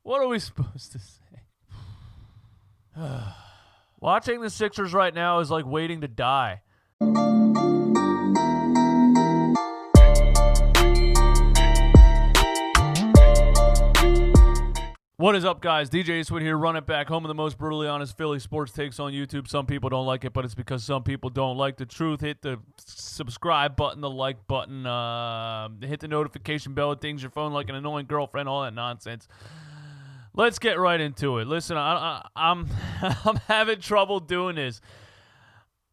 What are we supposed to say? Watching the Sixers right now is like waiting to die. What is up, guys? DJ Sweet here, run it back, home of the most brutally honest Philly sports takes on YouTube. Some people don't like it, but it's because some people don't like the truth. Hit the subscribe button, the like button, hit the notification bell. It dings your phone like an annoying girlfriend, all that nonsense. Let's get right into it. Listen, I'm having trouble doing this.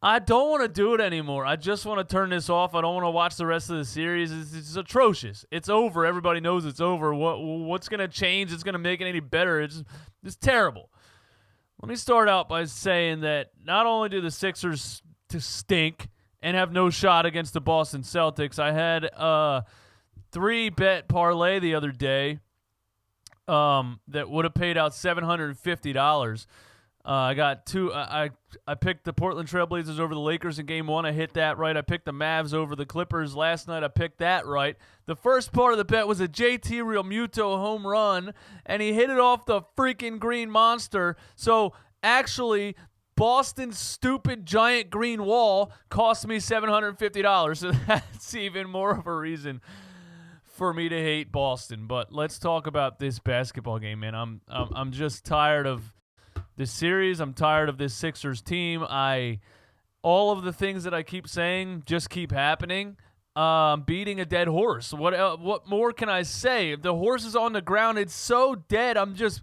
I don't want to do it anymore. I just want to turn this off. I don't want to watch the rest of the series. It's atrocious. It's over. Everybody knows it's over. What's going to change? It's going to make it any better. It's terrible. Let me start out by saying that not only do the Sixers stink and have no shot against the Boston Celtics, I had a 3-bet parlay the other day that would have paid out $750. I got two. I picked the Portland Trailblazers over the Lakers in Game 1. I hit that right. I picked the Mavs over the Clippers last night. I picked that right. The first part of the bet was a JT Realmuto home run, and he hit it off the freaking green monster. So actually, Boston's stupid giant green wall cost me $750. So that's even more of a reason for me to hate Boston. But let's talk about this basketball game, man. I'm just tired of this series. I'm tired of this Sixers team. All of the things that I keep saying just keep happening. Beating a dead horse. What more can I say? If the horse is on the ground, it's so dead. I'm just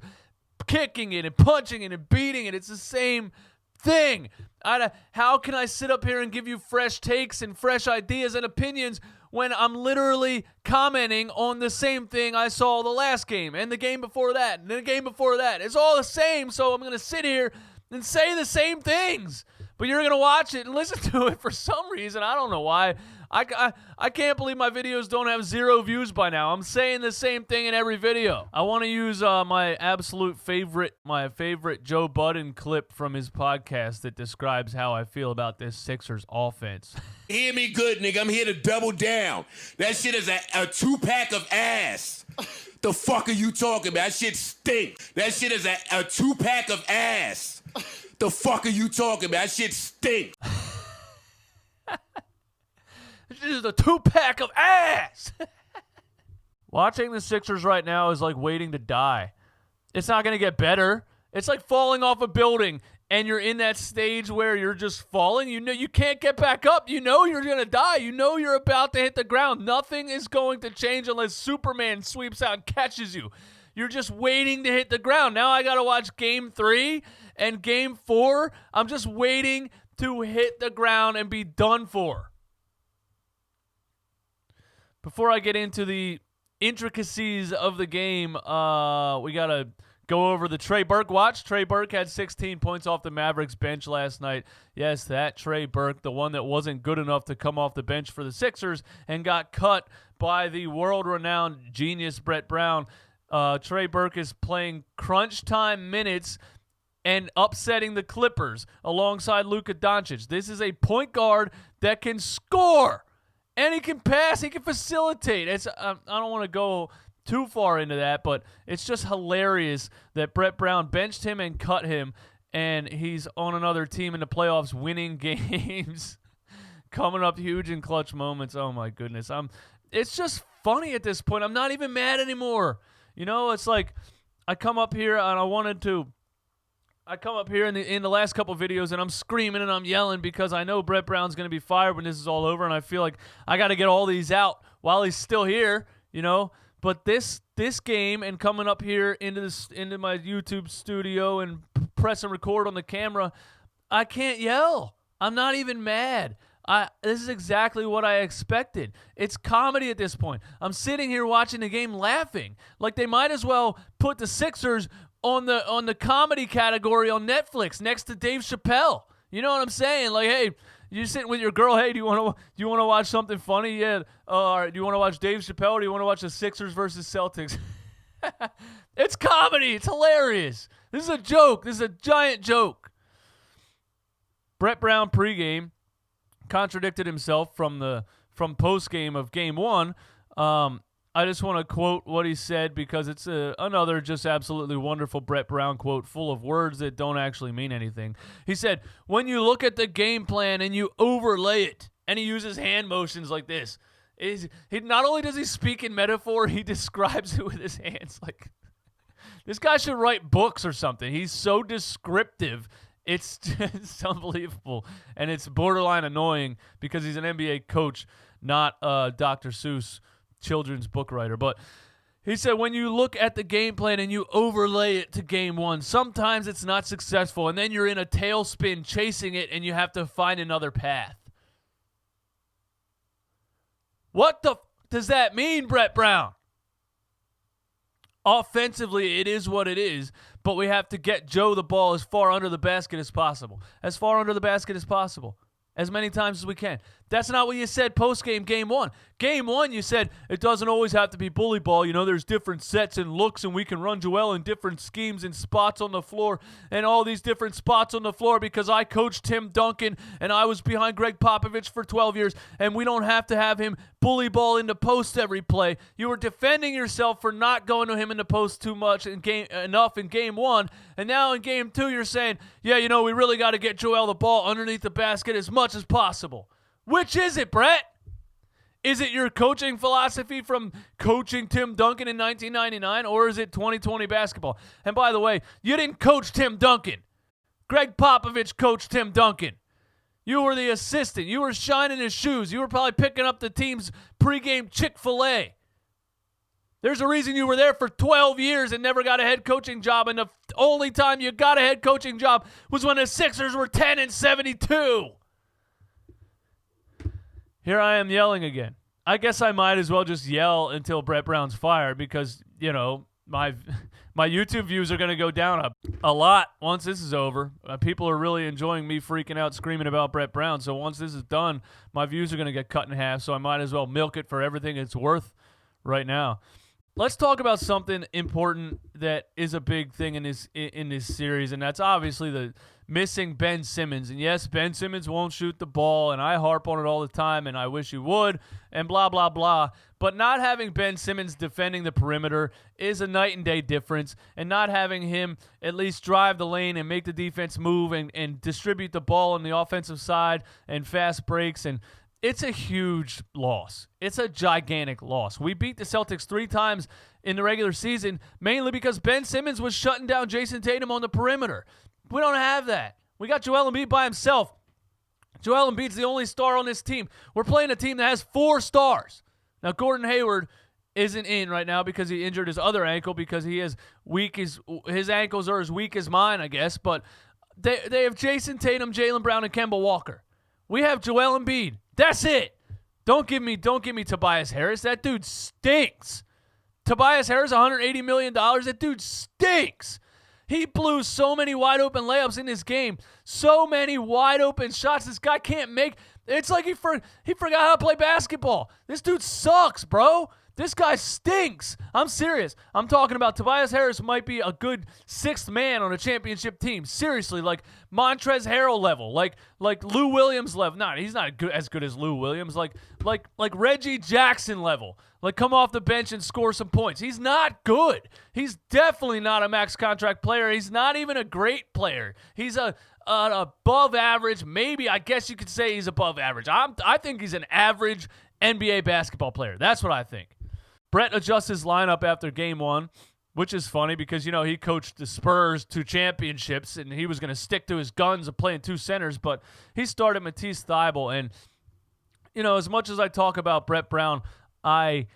kicking it and punching it and beating it. It's the same thing. How can I sit up here and give you fresh takes and fresh ideas and opinions when I'm literally commenting on the same thing I saw the last game and the game before that and the game before that? It's all the same, so I'm going to sit here and say the same things. But you're going to watch it and listen to it for some reason. I don't know why. I can't believe my videos don't have 0 views by now. I'm saying the same thing in every video. I want to use my favorite Joe Budden clip from his podcast that describes how I feel about this Sixers offense. Hear me good, nigga. I'm here to double down. That shit is a 2-pack of ass. The fuck are you talking about? That shit stink. That shit is a 2-pack of ass. The fuck are you talking about? That shit stink. This is a 2-pack of ass. Watching the Sixers right now is like waiting to die. It's not going to get better. It's like falling off a building, and you're in that stage where you're just falling. You know you can't get back up. You know you're going to die. You know you're about to hit the ground. Nothing is going to change unless Superman sweeps out and catches you. You're just waiting to hit the ground. Now I got to watch Game 3 and Game 4. I'm just waiting to hit the ground and be done for. Before I get into the intricacies of the game, we got to go over the Trey Burke watch. Trey Burke had 16 points off the Mavericks bench last night. Yes, that Trey Burke, the one that wasn't good enough to come off the bench for the Sixers and got cut by the world-renowned genius Brett Brown. Trey Burke is playing crunch time minutes and upsetting the Clippers alongside Luka Doncic. This is a point guard that can score. And he can pass. He can facilitate. I don't want to go too far into that, but it's just hilarious that Brett Brown benched him and cut him, and he's on another team in the playoffs winning games, coming up huge in clutch moments. Oh, my goodness. It's just funny at this point. I'm not even mad anymore. You know, it's like I come up here and I come up here in the last couple videos and I'm screaming and I'm yelling because I know Brett Brown's going to be fired when this is all over, and I feel like I got to get all these out while he's still here, you know. But this game and coming up here into my YouTube studio and press and record on the camera, I can't yell. I'm not even mad. This is exactly what I expected. It's comedy at this point. I'm sitting here watching the game laughing. Like they might as well put the Sixers on the comedy category on Netflix next to Dave Chappelle. You know what I'm saying? Like, hey, you're sitting with your girl. Hey, do you want to watch something funny? Yeah. All right. Do you want to watch Dave Chappelle, or do you want to watch the Sixers versus Celtics? It's comedy. It's hilarious. This is a joke. This is a giant joke. Brett Brown pregame contradicted himself from postgame of Game 1. I just want to quote what he said because it's another just absolutely wonderful Brett Brown quote full of words that don't actually mean anything. He said, when you look at the game plan and you overlay it, and he uses hand motions like this, he not only does he speak in metaphor, he describes it with his hands. Like, this guy should write books or something. He's so descriptive. It's just unbelievable, and it's borderline annoying because he's an NBA coach, not Dr. Seuss children's book writer. But he said, when you look at the game plan and you overlay it to game one, sometimes it's not successful, and then you're in a tailspin chasing it, and you have to find another path. What the does that mean, Brett Brown? Offensively, it is what it is, but we have to get Joe the ball as far under the basket as possible. As far under the basket as possible. As many times as we can. That's not what you said post-game, game one. Game one, you said it doesn't always have to be bully ball. You know, there's different sets and looks, and we can run Joel in different schemes and spots on the floor, and all these different spots on the floor because I coached Tim Duncan, and I was behind Greg Popovich for 12 years, and we don't have to have him bully ball into post every play. You were defending yourself for not going to him in the post too much enough in game one, and now in game two, you're saying, yeah, you know, we really got to get Joel the ball underneath the basket as much as possible. Which is it, Brett? Is it your coaching philosophy from coaching Tim Duncan in 1999, or is it 2020 basketball? And by the way, you didn't coach Tim Duncan. Greg Popovich coached Tim Duncan. You were the assistant. You were shining his shoes. You were probably picking up the team's pregame Chick-fil-A. There's a reason you were there for 12 years and never got a head coaching job, and the only time you got a head coaching job was when the Sixers were 10-72. Here I am yelling again. I guess I might as well just yell until Brett Brown's fired because, you know, my YouTube views are going to go down a lot once this is over. People are really enjoying me freaking out, screaming about Brett Brown. So once this is done, my views are going to get cut in half. So I might as well milk it for everything it's worth right now. Let's talk about something important that is a big thing in this series, and that's obviously the missing Ben Simmons. And yes, Ben Simmons won't shoot the ball, and I harp on it all the time, and I wish he would, and blah, blah, blah. But not having Ben Simmons defending the perimeter is a night and day difference, and not having him at least drive the lane and make the defense move and distribute the ball on the offensive side and fast breaks, and it's a huge loss. It's a gigantic loss. We beat the Celtics 3 times in the regular season, mainly because Ben Simmons was shutting down Jason Tatum on the perimeter. We don't have that. We got Joel Embiid by himself. Joel Embiid's the only star on this team. We're playing a team that has 4 stars. Now, Gordon Hayward isn't in right now because he injured his other ankle because his ankles are as weak as mine, I guess. But they have Jason Tatum, Jaylen Brown, and Kemba Walker. We have Joel Embiid. That's it. Don't give me Tobias Harris. That dude stinks. Tobias Harris, $180 million. That dude stinks. He blew so many wide open layups in this game. So many wide open shots this guy can't make. It's like he forgot how to play basketball. This dude sucks, bro. This guy stinks. I'm serious. I'm talking about Tobias Harris might be a good 6th man on a championship team. Seriously, like Montrezl Harrell level, like Lou Williams level. Nah, he's not as good as Lou Williams. Like Reggie Jackson level. Like come off the bench and score some points. He's not good. He's definitely not a max contract player. He's not even a great player. He's an above average. Maybe I guess you could say he's above average. I think he's an average NBA basketball player. That's what I think. Brett adjusts his lineup after game 1, which is funny because, you know, he coached the Spurs to championships and he was going to stick to his guns of playing 2 centers, but he started Matisse Thybulle. And, you know, as much as I talk about Brett Brown, I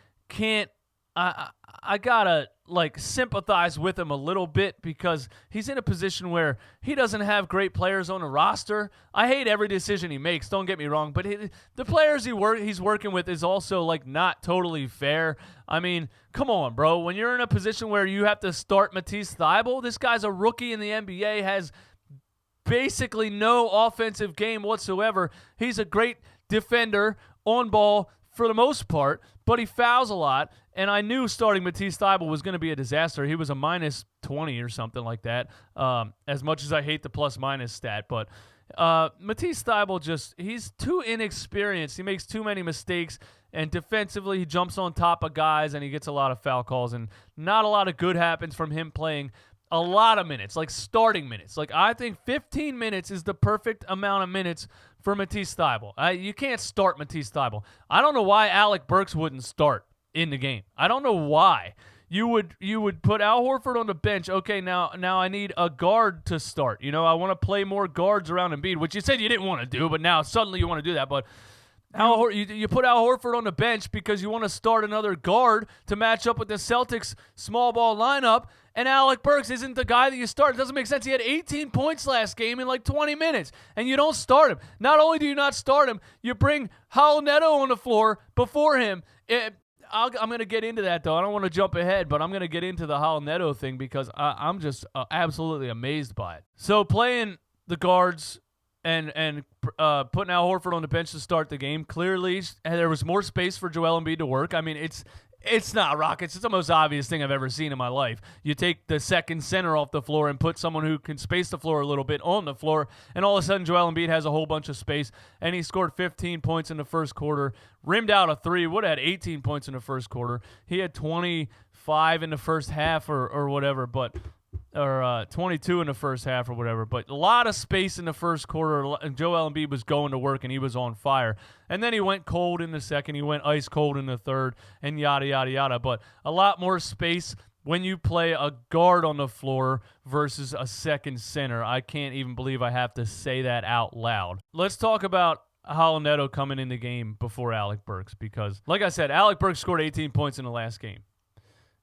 gotta like sympathize with him a little bit because he's in a position where he doesn't have great players on the roster. I hate every decision he makes, don't get me wrong, but the players he's working with is also like not totally fair. I mean, come on, bro. When you're in a position where you have to start Matisse Thybulle, this guy's a rookie in the NBA, has basically no offensive game whatsoever. He's a great defender on ball for the most part, but he fouls a lot, and I knew starting Matisse Thybulle was going to be a disaster. He was a minus 20 or something like that, as much as I hate the plus-minus stat. But Matisse Thybulle he's too inexperienced. He makes too many mistakes, And defensively, he jumps on top of guys, and he gets a lot of foul calls. And not a lot of good happens from him playing a lot of minutes, like starting minutes. Like, I think 15 minutes is the perfect amount of minutes for Matisse Thybulle. You can't start Matisse Thybulle. I don't know why Alec Burks wouldn't start in the game. I don't know why. You would put Al Horford on the bench. Okay, now I need a guard to start. I want to play more guards around Embiid, which you said you didn't want to do, but now suddenly you want to do that. But you put Al Horford on the bench because you want to start another guard to match up with the Celtics small ball lineup, and Alec Burks isn't the guy that you start. It doesn't make sense. He had 18 points last game in like 20 minutes, and you don't start him. Not only do you not start him, you bring Raul Neto on the floor before him. I'm going to get into that, though. I don't want to jump ahead, but I'm going to get into the Raul Neto thing because I'm just absolutely amazed by it. So playing the guards and putting Al Horford on the bench to start the game, clearly there was more space for Joel Embiid to work. I mean, it's not rockets. It's the most obvious thing I've ever seen in my life. You take the second center off the floor and put someone who can space the floor a little bit on the floor, and all of a sudden Joel Embiid has a whole bunch of space, and he scored 15 points in the first quarter, rimmed out a three, would have had 18 points in the first quarter. He had 25 in the first half or whatever, or 22 in the first half or whatever, but a lot of space in the first quarter, and Joel Embiid was going to work, and he was on fire. And then he went cold in the second, he went ice cold in the third, and yada, yada, yada. But a lot more space when you play a guard on the floor versus a second center. I can't even believe I have to say that out loud. Let's talk about Raul Neto coming in the game before Alec Burks, because, like I said, Alec Burks scored 18 points in the last game.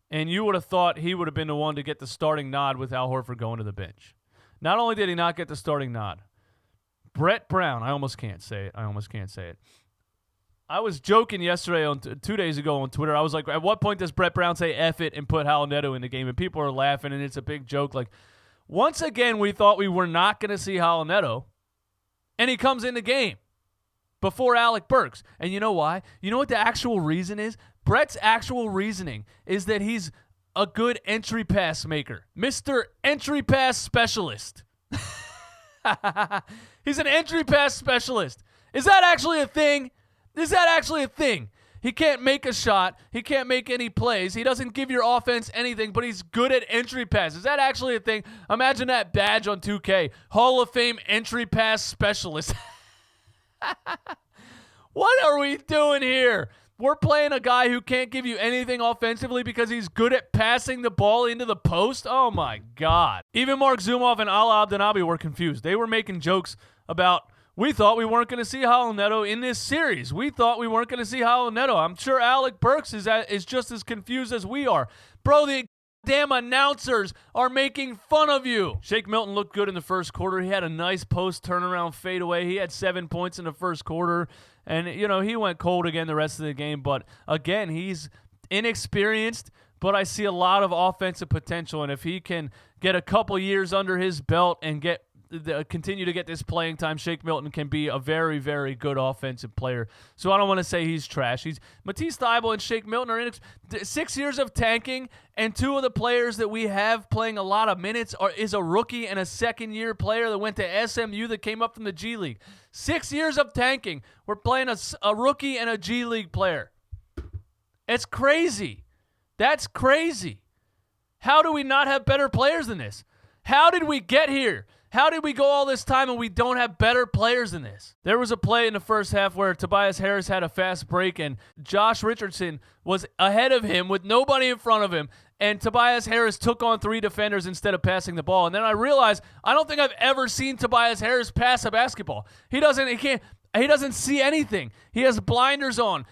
And you would have thought he would have been the one to get the starting nod with Al Horford going to the bench. Not only did he not get the starting nod, Brett Brown, I almost can't say it. I was joking yesterday, 2 days ago on Twitter. I was like, at what point does Brett Brown say F it and put Raul Neto in the game? And people are laughing, and it's a big joke. Like, once again, we thought we were not going to see Raul Neto, and he comes in the game before Alec Burks. And you know why? You know what the actual reason is? Brett's actual reasoning is that he's a good entry pass maker. Mr. Entry Pass Specialist. He's an entry pass specialist. Is that actually a thing? He can't make a shot. He can't make any plays. He doesn't give your offense anything, but he's good at entry pass. Is that actually a thing? Imagine that badge on 2K. Hall of Fame Entry Pass Specialist. What are we doing here? We're playing a guy who can't give you anything offensively because he's good at passing the ball into the post? Oh, my God. Even Mark Zumoff and Ala Abdenabi were confused. They were making jokes about, we thought we weren't going to see Raul Neto in this series. We thought we weren't going to see Raul Neto. I'm sure Alec Burks is just as confused as we are. Bro, the damn announcers are making fun of you. Shake Milton looked good in the first quarter. He had a nice post turnaround fadeaway. He had 7 points in the first quarter. And, he went cold again the rest of the game. But, again, he's inexperienced, but I see a lot of offensive potential. And if he can get a couple years under his belt and continue to get this playing time, Shake Milton can be a very, very good offensive player. So I don't want to say he's trash. Matisse Thybulle and Shake Milton are 6 years of tanking, and two of the players that we have playing a lot of minutes is a rookie and a second-year player that went to SMU that came up from the G League. 6 years of tanking. We're playing a rookie and a G League player. It's crazy. That's crazy. How do we not have better players than this? How did we get here? How did we go all this time and we don't have better players than this? There was a play in the first half where Tobias Harris had a fast break and Josh Richardson was ahead of him with nobody in front of him, and Tobias Harris took on three defenders instead of passing the ball. And then I realized I don't think I've ever seen Tobias Harris pass a basketball. He doesn't see anything. He has blinders on.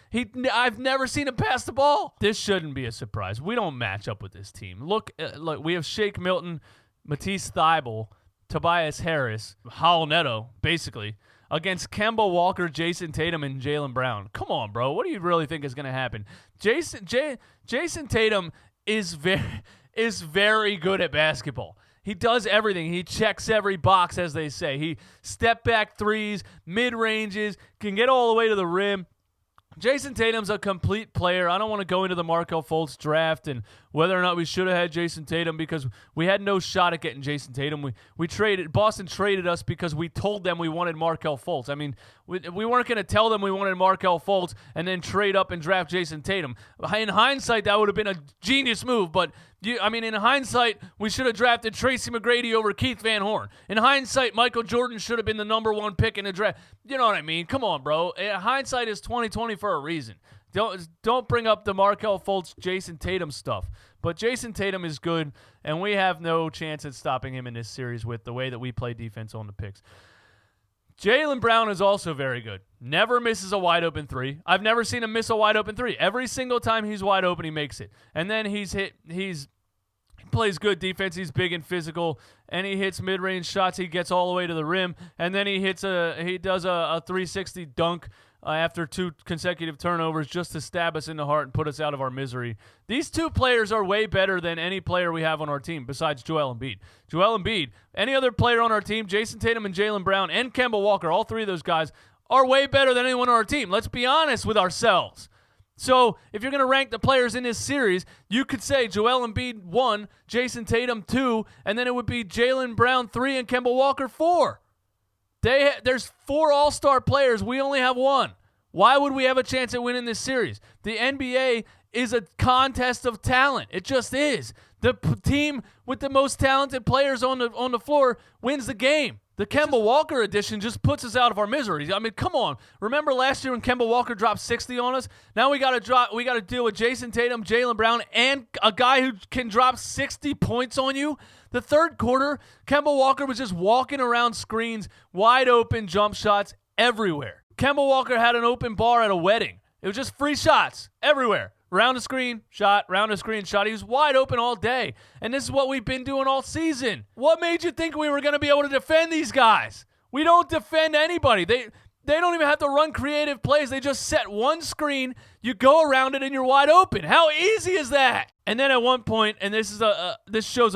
I've never seen him pass the ball. This shouldn't be a surprise. We don't match up with this team. Look, we have Shake Milton, Matisse Thybulle, Tobias Harris, Raul Neto, basically, against Kemba Walker, Jason Tatum, and Jaylen Brown. Come on, bro. What do you really think is going to happen? Jason Tatum is very good at basketball. He does everything. He checks every box, as they say. He step-back threes, mid-ranges, can get all the way to the rim. Jason Tatum's a complete player. I don't want to go into the Markelle Fultz draft and whether or not we should have had Jason Tatum, because we had no shot at getting Jason Tatum. Boston traded us because we told them we wanted Markelle Fultz. I mean, we weren't going to tell them we wanted Markelle Fultz and then trade up and draft Jason Tatum. In hindsight, that would have been a genius move, but in hindsight, we should have drafted Tracy McGrady over Keith Van Horn. In hindsight, Michael Jordan should have been the number 1 pick in the draft. You know what I mean? Come on, bro. Hindsight is 20/20 for a reason. Don't bring up the Markelle Fultz, Jason Tatum stuff. But Jason Tatum is good, and we have no chance at stopping him in this series with the way that we play defense on the picks. Jaylen Brown is also very good. Never misses a wide-open 3. I've never seen him miss a wide-open 3. Every single time he's wide open, he makes it. And then he plays good defense. He's big and physical, and he hits mid-range shots. He gets all the way to the rim, and then he does a 360 dunk after 2 consecutive turnovers just to stab us in the heart and put us out of our misery. These 2 players are way better than any player we have on our team besides Joel Embiid. Joel Embiid, any other player on our team, Jason Tatum and Jaylen Brown and Kemba Walker, all 3 of those guys are way better than anyone on our team. Let's be honest with ourselves. So if you're going to rank the players in this series, you could say Joel Embiid 1, Jason Tatum 2, and then it would be Jaylen Brown 3 and Kemba Walker 4. There's 4 all-star players. We only have 1. Why would we have a chance at winning this series? The NBA is a contest of talent. It just is. The team with the most talented players on the floor wins the game. The Kemba Walker addition just puts us out of our misery. I mean, come on. Remember last year when Kemba Walker dropped 60 on us? Now we got to deal with Jason Tatum, Jaylen Brown, and a guy who can drop 60 points on you. The third quarter, Kemba Walker was just walking around screens, wide open jump shots everywhere. Kemba Walker had an open bar at a wedding. It was just free shots everywhere. Round the screen, shot, round the screen, shot. He was wide open all day. And this is what we've been doing all season. What made you think we were going to be able to defend these guys? We don't defend anybody. They don't even have to run creative plays. They just set one screen, you go around it, and you're wide open. How easy is that? And then at one point, and this shows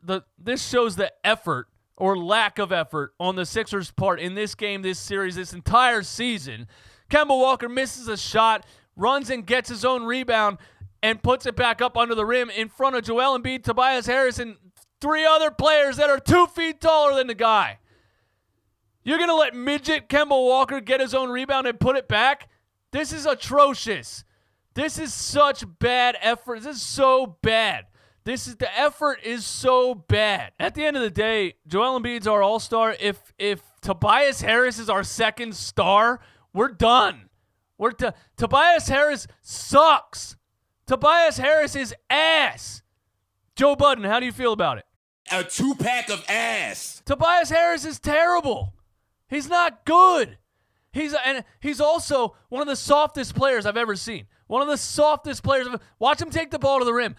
the effort or lack of effort on the Sixers' part in this game, this series, this entire season. Kemba Walker misses a shot, runs and gets his own rebound, and puts it back up under the rim in front of Joel Embiid, Tobias Harris, and 3 other players that are 2 feet taller than the guy. You're going to let midget Kemba Walker get his own rebound and put it back? This is atrocious. This is such bad effort. This is so bad. The effort is so bad. At the end of the day, Joel Embiid's our all-star. If Tobias Harris is our second star, we're done. Tobias Harris sucks. Tobias Harris is ass. Joe Budden, how do you feel about it? A 2-pack of ass. Tobias Harris is terrible. He's not good. He's also one of the softest players I've ever seen. One of the softest players. Watch him take the ball to the rim.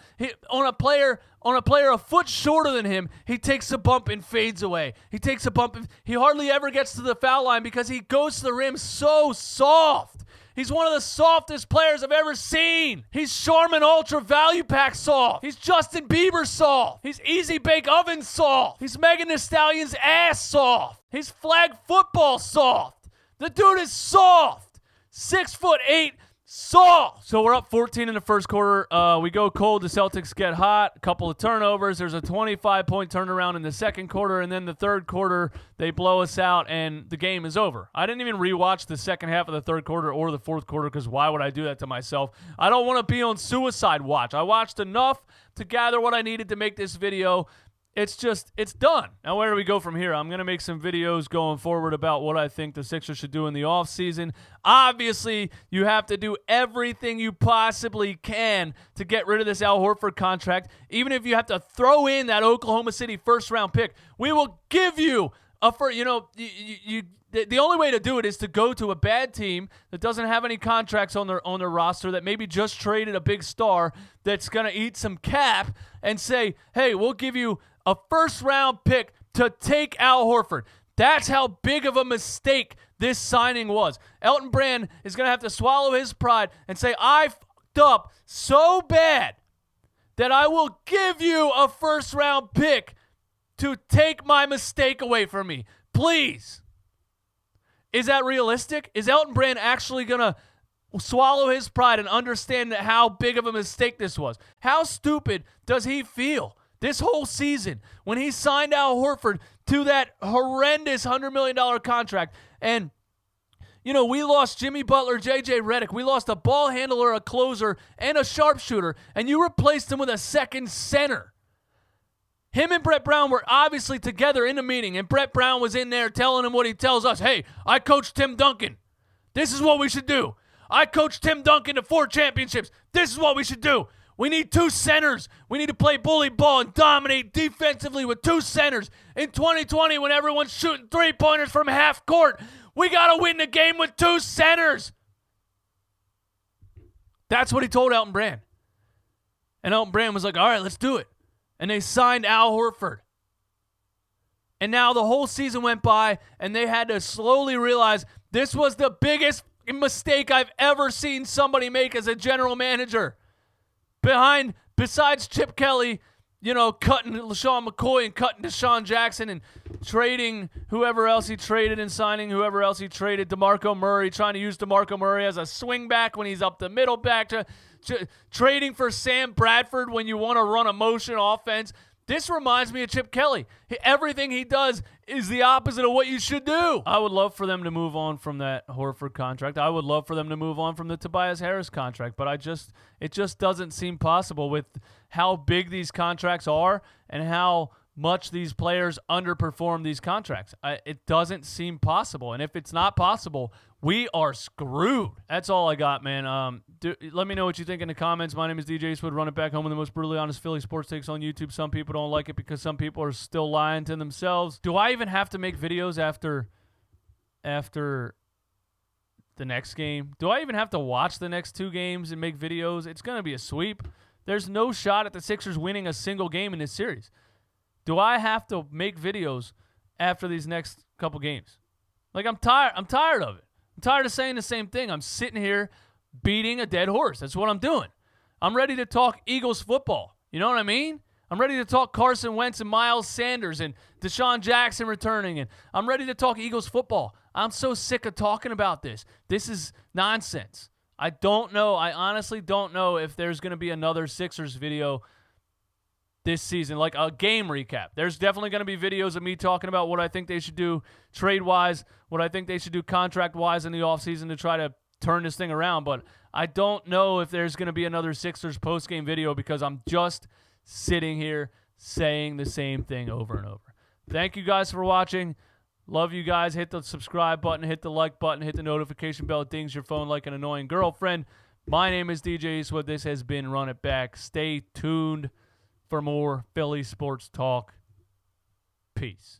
On a player a foot shorter than him, he takes a bump and fades away. He takes a bump and he hardly ever gets to the foul line because he goes to the rim so soft. He's one of the softest players I've ever seen. He's Charmin Ultra Value Pack soft. He's Justin Bieber soft. He's Easy Bake Oven soft. He's Megan Thee Stallion's ass soft. He's flag football soft. The dude is soft. 6'8", soft. So we're up 14 in the first quarter. We go cold. The Celtics get hot. A couple of turnovers. There's a 25-point turnaround in the second quarter, and then the third quarter, they blow us out, and the game is over. I didn't even rewatch the second half of the third quarter or the fourth quarter because why would I do that to myself? I don't want to be on suicide watch. I watched enough to gather what I needed to make this video. It's done. Now, where do we go from here? I'm going to make some videos going forward about what I think the Sixers should do in the offseason. Obviously, you have to do everything you possibly can to get rid of this Al Horford contract. Even if you have to throw in that Oklahoma City first-round pick, we will give you a first. The only way to do it is to go to a bad team that doesn't have any contracts on their roster, that maybe just traded a big star that's going to eat some cap, and say, hey, we'll give you a first-round pick to take Al Horford. That's how big of a mistake this signing was. Elton Brand is going to have to swallow his pride and say, I fucked up so bad that I will give you a first-round pick to take my mistake away from me. Please. Is that realistic? Is Elton Brand actually going to swallow his pride and understand how big of a mistake this was. How stupid does he feel this whole season when he signed Al Horford to that horrendous $100 million contract? And, you know, we lost Jimmy Butler, J.J. Redick. We lost a ball handler, a closer, and a sharpshooter, and you replaced him with a second center. Him and Brett Brown were obviously together in a meeting, and Brett Brown was in there telling him what he tells us. Hey, I coached Tim Duncan. This is what we should do. I coached Tim Duncan to 4 championships. This is what we should do. We need 2 centers. We need to play bully ball and dominate defensively with 2 centers. In 2020, when everyone's shooting 3-pointers from half court, we got to win the game with 2 centers. That's what he told Elton Brand. And Elton Brand was like, all right, let's do it. And they signed Al Horford. And now the whole season went by, and they had to slowly realize this was the biggest mistake I've ever seen somebody make as a general manager. Besides Chip Kelly, you know, cutting LaShawn McCoy and cutting Deshaun Jackson and trading whoever else he traded and signing whoever else he traded, DeMarco Murray, trying to use DeMarco Murray as a swing back when he's up the middle back, trading for Sam Bradford when you want to run a motion offense. This reminds me of Chip Kelly. Everything he does is the opposite of what you should do. I would love for them to move on from that Horford contract. I would love for them to move on from the Tobias Harris contract, but it just doesn't seem possible with how big these contracts are and how much these players underperform these contracts. It doesn't seem possible, and if it's not possible, we are screwed. That's all I got, man. Let me know what you think in the comments. My name is DJ Eastwood. Run it back home with the most brutally honest Philly sports takes on YouTube. Some people don't like it because some people are still lying to themselves. Do I even have to make videos after the next game? Do I even have to watch the next 2 games and make videos? It's going to be a sweep. There's no shot at the Sixers winning a single game in this series. Do I have to make videos after these next couple games? Like, I'm tired of it. I'm tired of saying the same thing. I'm sitting here beating a dead horse. That's what I'm doing. I'm ready to talk Eagles football. You know what I mean? I'm ready to talk Carson Wentz and Miles Sanders and Deshaun Jackson returning. And I'm ready to talk Eagles football. I'm so sick of talking about this. This is nonsense. I don't know. I honestly don't know if there's going to be another Sixers video this season, like a game recap. There's definitely going to be videos of me talking about what I think they should do trade-wise, what I think they should do contract-wise in the offseason to try to turn this thing around. But I don't know if there's going to be another Sixers post-game video because I'm just sitting here saying the same thing over and over. Thank you guys for watching. Love you guys. Hit the subscribe button, hit the like button, hit the notification bell. It dings your phone like an annoying girlfriend. My name is DJ Eastwood. This has been Run It Back. Stay tuned for more Philly sports talk. Peace.